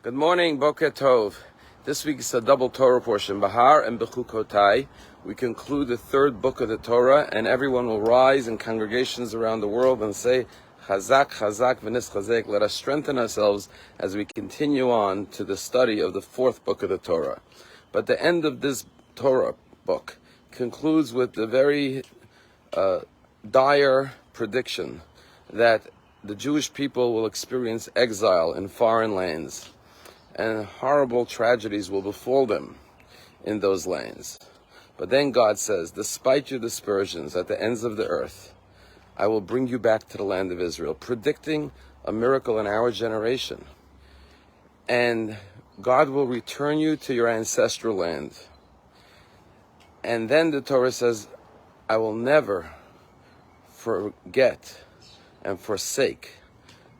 Good morning, Boker Tov. This week is a double Torah portion, Bahar and Bechukotai. We conclude the third book of the Torah, and everyone will rise in congregations around the world and say, Chazak, Chazak, V'nis Chazek. Let us strengthen ourselves as we continue on to the study of the fourth book of the Torah. But the end of this Torah book concludes with the very dire prediction that the Jewish people will experience exile in foreign lands, and horrible tragedies will befall them in those lands. But then God says, despite your dispersions at the ends of the earth, I will bring you back to the land of Israel, predicting a miracle in our generation. And God will return you to your ancestral land. And then the Torah says, I will never forget and forsake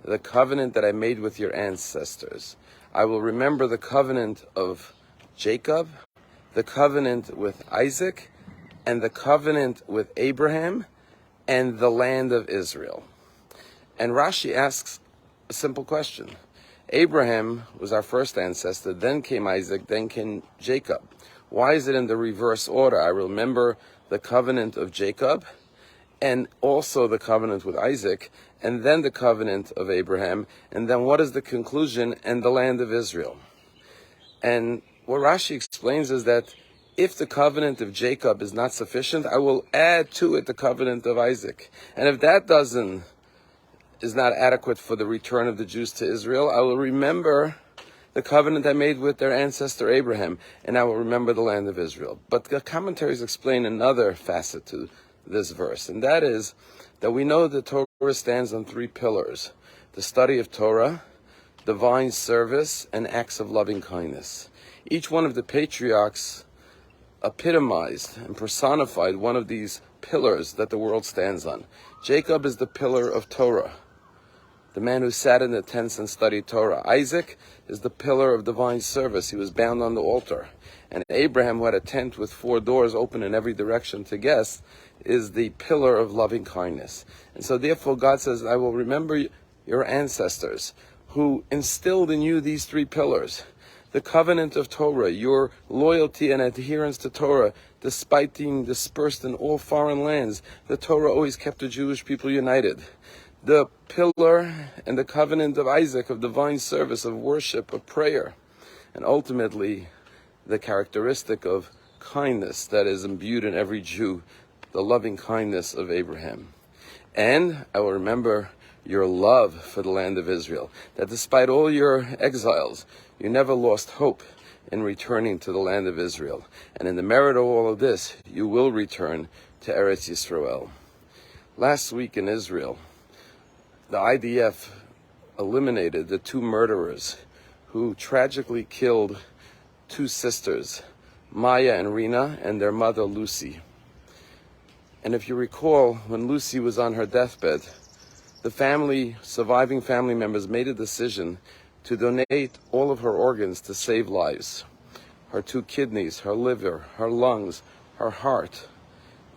the covenant that I made with your ancestors. I will remember the covenant of Jacob, the covenant with Isaac, and the covenant with Abraham, and the land of Israel. And Rashi asks a simple question. Abraham was our first ancestor, then came Isaac, then came Jacob. Why is it in the reverse order? I remember the covenant of Jacob, and also the covenant with Isaac, and then the covenant of Abraham, and then what is the conclusion? And the land of Israel. And what Rashi explains is that if the covenant of Jacob is not sufficient, I will add to it the covenant of Isaac. And if that is not adequate for the return of the Jews to Israel, I will remember the covenant I made with their ancestor Abraham, and I will remember the land of Israel. But the commentaries explain another facet to this verse, and that is that we know the Torah stands on three pillars: the study of Torah, divine service, and acts of loving kindness. Each one of the patriarchs epitomized and personified one of these pillars that the world stands on. Jacob is the pillar of Torah, the man who sat in the tents and studied Torah. Isaac is the pillar of divine service. He was bound on the altar. And Abraham, who had a tent with 4 doors open in every direction to guests, is the pillar of loving kindness. And so therefore God says, I will remember your ancestors who instilled in you these 3 pillars. The covenant of Torah, your loyalty and adherence to Torah, despite being dispersed in all foreign lands, the Torah always kept the Jewish people united. The pillar and the covenant of Isaac, of divine service, of worship, of prayer, and ultimately the characteristic of kindness that is imbued in every Jew, the loving kindness of Abraham. And I will remember your love for the land of Israel, that despite all your exiles, you never lost hope in returning to the land of Israel. And in the merit of all of this, you will return to Eretz Yisrael. Last week in Israel, the IDF eliminated the 2 murderers who tragically killed 2 sisters, Maya and Rina, and their mother, Lucy. And if you recall, when Lucy was on her deathbed, the surviving family members made a decision to donate all of her organs to save lives. Her 2 kidneys, her liver, her lungs, her heart,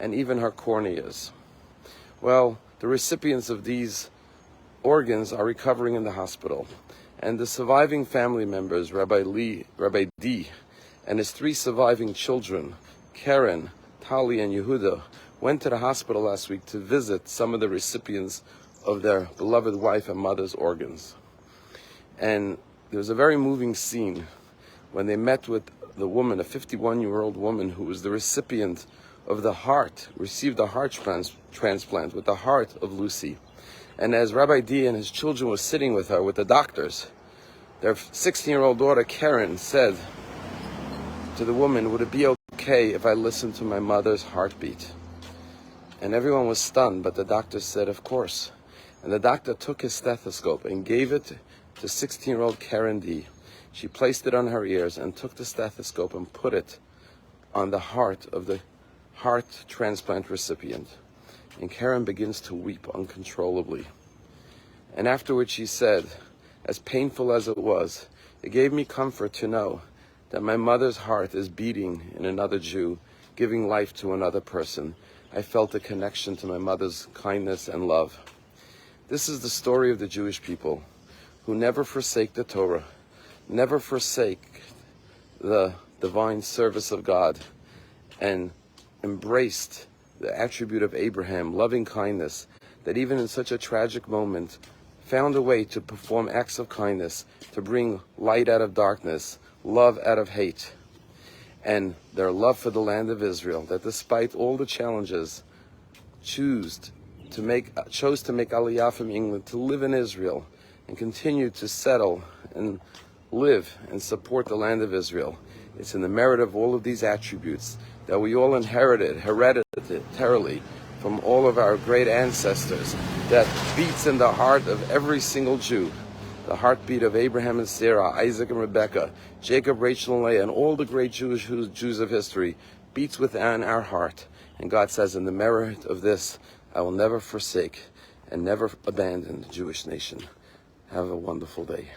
and even her corneas. Well, the recipients of these organs are recovering in the hospital. And the surviving family members, Rabbi D, and his 3 surviving children, Karen, Tali, and Yehuda, went to the hospital last week to visit some of the recipients of their beloved wife and mother's organs. And there was a very moving scene when they met with the woman, a 51-year-old woman who was the recipient of received a heart transplant with the heart of Lucy. And as Rabbi D and his children were sitting with her, with the doctors, their 16-year-old daughter, Karen, said to the woman, would it be okay if I listened to my mother's heartbeat? And everyone was stunned, but the doctor said, of course. And the doctor took his stethoscope and gave it to 16-year-old Karen D. She placed it on her ears and took the stethoscope and put it on the heart of the heart transplant recipient. And Karen begins to weep uncontrollably. And afterwards she said, as painful as it was, it gave me comfort to know that my mother's heart is beating in another Jew, giving life to another person. I felt a connection to my mother's kindness and love. This is the story of the Jewish people, who never forsake the Torah, never forsake the divine service of God and embraced the attribute of Abraham, loving kindness, that even in such a tragic moment found a way to perform acts of kindness, to bring light out of darkness, love out of hate, and their love for the land of Israel, that despite all the challenges, chose to make Aliyah from England to live in Israel and continue to settle and live and support the land of Israel. It's in the merit of all of these attributes that we all inherited hereditarily from all of our great ancestors, that beats in the heart of every single Jew, the heartbeat of Abraham and Sarah, Isaac and Rebekah, Jacob, Rachel and Leah, and all the great Jews of history, beats within our heart. And God says, in the merit of this, I will never forsake and never abandon the Jewish nation. Have a wonderful day.